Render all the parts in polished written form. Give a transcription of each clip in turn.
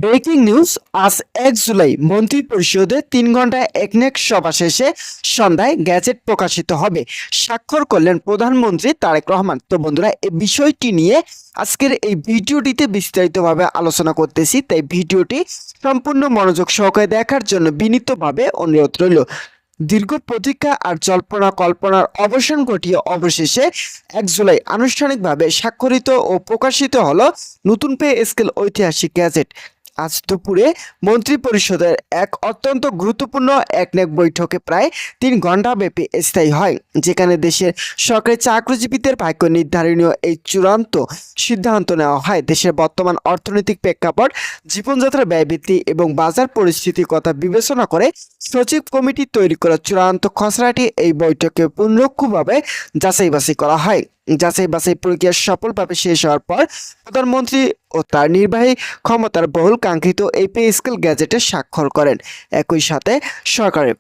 Breaking news. আজ ১ জুলাই মন্ত্রিপরিষদে ৩ ঘণ্টা একনেক সভা শেষে সন্ধ্যায় গ্যাজেট প্রকাশিত হবে। স্বাক্ষর করলেন প্রধানমন্ত্রী তারেক রহমান। তো বন্ধুরা, এই বিষয়টি নিয়ে আজকের এই ভিডিওটিতে বিস্তারিতভাবে আলোচনা করতেছি, তাই ভিডিওটি সম্পূর্ণ মনোযোগ সহকারে দেখার জন্য বিনীতভাবে অনুরোধ রইল। দীর্ঘ প্রতীক্ষা আর জল্পনা কল্পনার অবসান ঘটিয়ে অবশেষে ১ জুলাই আনুষ্ঠানিকভাবে স্বাক্ষরিত ও প্রকাশিত হলো নতুন পে স্কেল ঐতিহাসিক গ্যাজেট। আজ দুপুরে মন্ত্রিপরিষদের এক অত্যন্ত গুরুত্বপূর্ণ একনেক বৈঠকে প্রায় ৩ ঘণ্টা ব্যাপী স্থায়ী হয়, যেখানে দেশের সরকারি চাকরিজীবীদের ভাগ্য নির্ধারণীয় এই চূড়ান্ত সিদ্ধান্ত নেওয়া হয়। দেশের বর্তমান অর্থনৈতিক প্রেক্ষাপট, জীবনযাত্রার ব্যয়বৃদ্ধি এবং বাজার পরিস্থিতির কথা বিবেচনা করে সচিব কমিটি তৈরি করা চূড়ান্ত খসড়াটি এই বৈঠকে পুঙ্খানুপুঙ্খভাবে যাচাই বাছাই করা হয়। যাচাই বাছাই প্রক্রিয়া সফলভাবে শেষ হওয়ার পর প্রধানমন্ত্রী ও তার নির্বাহী ক্ষমতার বহুল কাঙ্ক্ষিত এই পে স্কেল গ্যাজেটে স্বাক্ষর করেন। একই সাথে সরকারের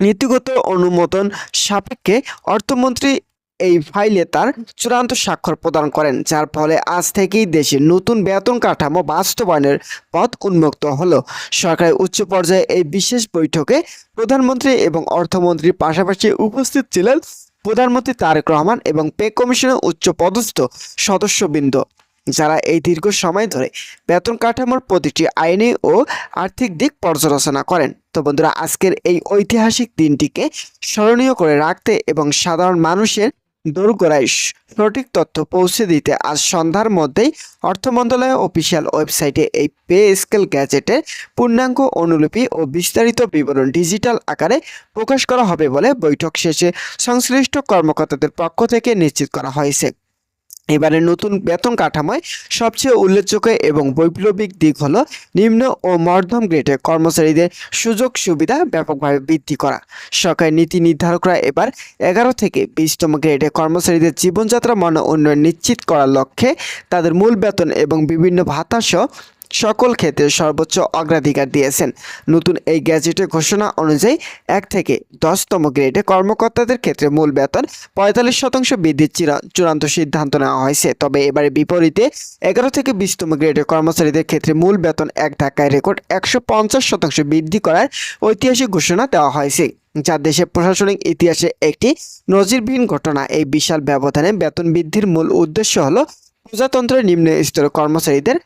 নীতিগত অনুমোদন সাপেক্ষে অর্থমন্ত্রী এই ফাইলে তার চূড়ান্ত স্বাক্ষর প্রদান করেন, যার ফলে আজ থেকেই দেশের নতুন বেতন কাঠামো বাস্তবায়নের পথ উন্মুক্ত হলো। সরকারের উচ্চ পর্যায়ে এই বিশেষ বৈঠকে প্রধানমন্ত্রী এবং অর্থমন্ত্রীর পাশাপাশি উপস্থিত ছিলেন প্রধানমন্ত্রী তারেক রহমান এবং পে কমিশনের উচ্চ পদস্থ সদস্যবৃন্দ, যারা এই দীর্ঘ সময় ধরে বেতন কাঠামোর প্রতিটি আইনি ও আর্থিক দিক পর্যালোচনা করেন। তো বন্ধুরা, আজকের এই ঐতিহাসিক দিনটিকে স্মরণীয় করে রাখতে এবং সাধারণ মানুষের দোরগোড়ায় সঠিক তথ্য পৌঁছে দিতে আজ সন্ধ্যার মধ্যেই অর্থ মন্ত্রণালয়ের অফিসিয়াল ওয়েবসাইটে এই পে স্কেল গ্যাজেটের পূর্ণাঙ্গ অনুলিপি ও বিস্তারিত বিবরণ ডিজিটাল আকারে প্রকাশ করা হবে বলে বৈঠক শেষে সংশ্লিষ্ট কর্মকর্তাদের পক্ষ থেকে নিশ্চিত করা হয়েছে। এবারে নতুন বেতন কাঠামোয় সবচেয়ে উল্লেখযোগ্য এবং বৈপ্লবিক দিক হলো নিম্ন ও মধ্যম গ্রেডের কর্মচারীদের সুযোগ সুবিধা ব্যাপকভাবে বৃদ্ধি করা। সরকারি নীতি নির্ধারকরা এবার ১১ থেকে ২০তম গ্রেডের কর্মচারীদের জীবনযাত্রার মান উন্নয়ন নিশ্চিত করার লক্ষ্যে তাদের মূল বেতন এবং বিভিন্ন ভাতা সহ সকল ক্ষেত্রে সর্বোচ্চ অগ্রাধিকার দিয়েছেন। নতুন এই গ্যাজেটের ঘোষণা অনুযায়ী ১ থেকে ১০তম গ্রেডে কর্মকর্তাদের ক্ষেত্রে মূল বেতন ৪৫% বৃদ্ধির চূড়ান্ত সিদ্ধান্ত নেওয়া হয়েছে। তবে এবারে বিপরীতে ১১ থেকে ২০তম গ্রেডের কর্মচারীদের ক্ষেত্রে মূল বেতন এক ধাক্কায় রেকর্ড ১৫০% বৃদ্ধি করার ঐতিহাসিক ঘোষণা দেওয়া হয়েছে, যা দেশের প্রশাসনিক ইতিহাসে একটি নজিরবিহীন ঘটনা। এই বিশাল ব্যবধানে বেতন বৃদ্ধির মূল উদ্দেশ্য হল প্রজাতন্ত্রের নিম্ন স্তরের কর্মচারীদের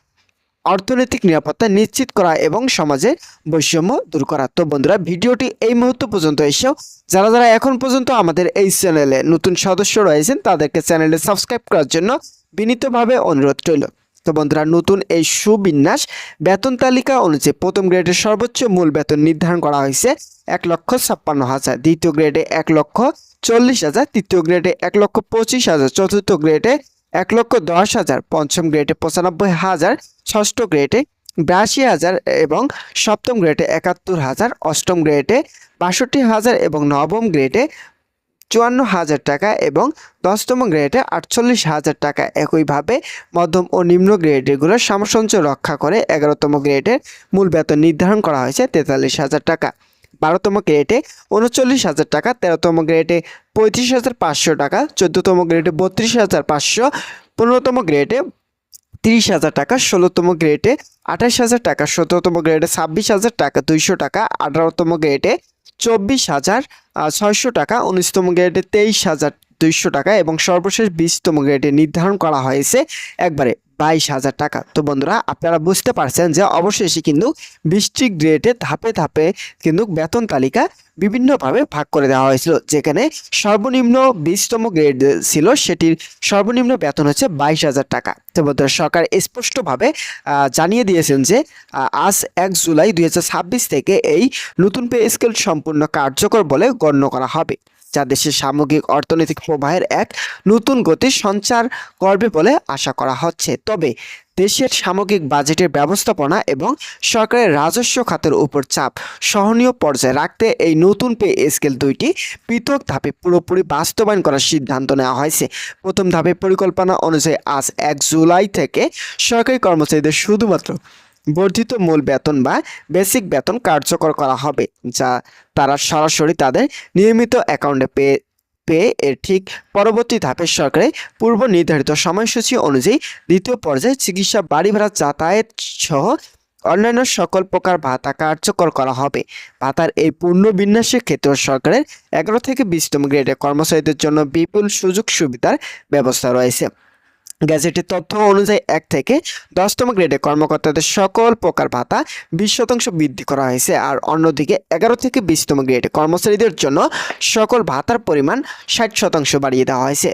অর্থনৈতিক নিরাপত্তা নিশ্চিত করা এবং সমাজে বৈষম্য দূর করা। তো বন্ধুরা, ভিডিওটি এই মুহূর্ত পর্যন্ত এসেও যারা যারা এখন পর্যন্ত আমাদের এই চ্যানেলে নতুন সদস্য রয়েছেন তাদেরকে চ্যানেলে সাবস্ক্রাইব করার জন্য বিনীতভাবে অনুরোধ রইল। তো বন্ধুরা, নতুন এই সুবিন্যাস বেতন তালিকা অনুযায়ী প্রথম গ্রেডের সর্বোচ্চ মূল বেতন নির্ধারণ করা হয়েছে ১,৫৬,০০০, দ্বিতীয় গ্রেডে ১,৪০,০০০, তৃতীয় গ্রেডে ১,২৫,০০০, চতুর্থ গ্রেডে ১,১০,০০০, পঞ্চম গ্রেডে ৯৫,০০০, ষষ্ঠ গ্রেডে ৮২,০০০ এবং সপ্তম গ্রেডে ৭১,০০০, অষ্টম গ্রেডে ৬২,০০০ এবং নবম গ্রেডে ৫৪,০০০ টাকা এবং ১০তম গ্রেডে ৪৮,০০০ টাকা। একইভাবে মধ্যম ও নিম্ন গ্রেডেগুলোর সামঞ্জস্য রক্ষা করে ১১তম গ্রেডের মূল বেতন নির্ধারণ করা হয়েছে ৪৩,০০০ টাকা, ১২তম গ্রেডে ৩৯,০০০ টাকা, ১৩তম গ্রেডে ৩৫,৫০০ টাকা, ১৪তম গ্রেডে ৩২,৫০০, ১৫তম গ্রেডে ৩০,০০০ টাকা, ১৬তম গ্রেডে ২৮,০০০ টাকা, ১৭তম গ্রেডে ২৬,০০০ টাকা ২০০ টাকা, ১৮তম গ্রেডে ২৪,৬০০ টাকা, ১৯তম গ্রেডে ২৩,২০০ টাকা এবং সর্বশেষ ২০তম গ্রেডে নির্ধারণ করা হয়েছে একবারে ২২,০০০ টাকা। তো বন্ধুরা, আপনারা বুঝতে পারছেন যে অবশেষে কিন্তু ২০টি গ্রেডে ধাপে ধাপে কিন্তু বেতন তালিকা বিভিন্নভাবে ভাগ করে দেওয়া হয়েছিল, যেখানে সর্বনিম্ন ২০তম গ্রেড ছিল, সেটির সর্বনিম্ন বেতন হচ্ছে ২২,০০০ টাকা। তো বন্ধুরা, সরকার স্পষ্টভাবে জানিয়ে দিয়েছেন যে আজ ১ জুলাই ২০২৬ থেকে এই নতুন পে স্কেল সম্পূর্ণ কার্যকর বলে গণ্য করা হবে, যা দেশের সামগ্রিক অর্থনৈতিক প্রবাহের এক নতুন গতি সঞ্চার করবে বলে আশা করা হচ্ছে। তবে দেশের সামগ্রিক বাজেটের ব্যবস্থাপনা এবং সরকারের রাজস্ব খাতের উপর চাপ সহনীয় পর্যায়ে রাখতে এই নতুন পে স্কেল দুইটি পৃথক ধাপে পুরোপুরি বাস্তবায়ন করার সিদ্ধান্ত নেওয়া হয়েছে। প্রথম ধাপে পরিকল্পনা অনুযায়ী আজ ১ জুলাই থেকে সরকারি কর্মচারীদের শুধুমাত্র বর্ধিত মূল বেতন বা বেসিক বেতন কার্যকর করা হবে, যা তারা সরাসরি তাদের নিয়মিত অ্যাকাউন্টে এর ঠিক পরবর্তী ধাপে সরকারের পূর্ব নির্ধারিত সময়সূচি অনুযায়ী দ্বিতীয় পর্যায়ে চিকিৎসা, বাড়ি ভাড়া, যাতায়াত সহ অন্যান্য সকল প্রকার ভাতা কার্যকর করা হবে। ভাতার এই পুনর্বিন্যাসের ক্ষেত্রে সরকারের 11 থেকে 20তম গ্রেডের কর্মচারীদের জন্য বিপুল সুযোগ সুবিধার ব্যবস্থা রয়েছে। গ্যাজেটের তথ্য অনুযায়ী 1 থেকে 10তম গ্রেডের কর্মকর্তাদের সকল প্রকার ভাতা 20% বৃদ্ধি করা হয়েছে। আর অন্যদিকে 11 থেকে 20তম গ্রেডের কর্মচারীদের জন্য সকল ভাতার পরিমাণ 60% বাড়িয়ে দেওয়া হয়েছে।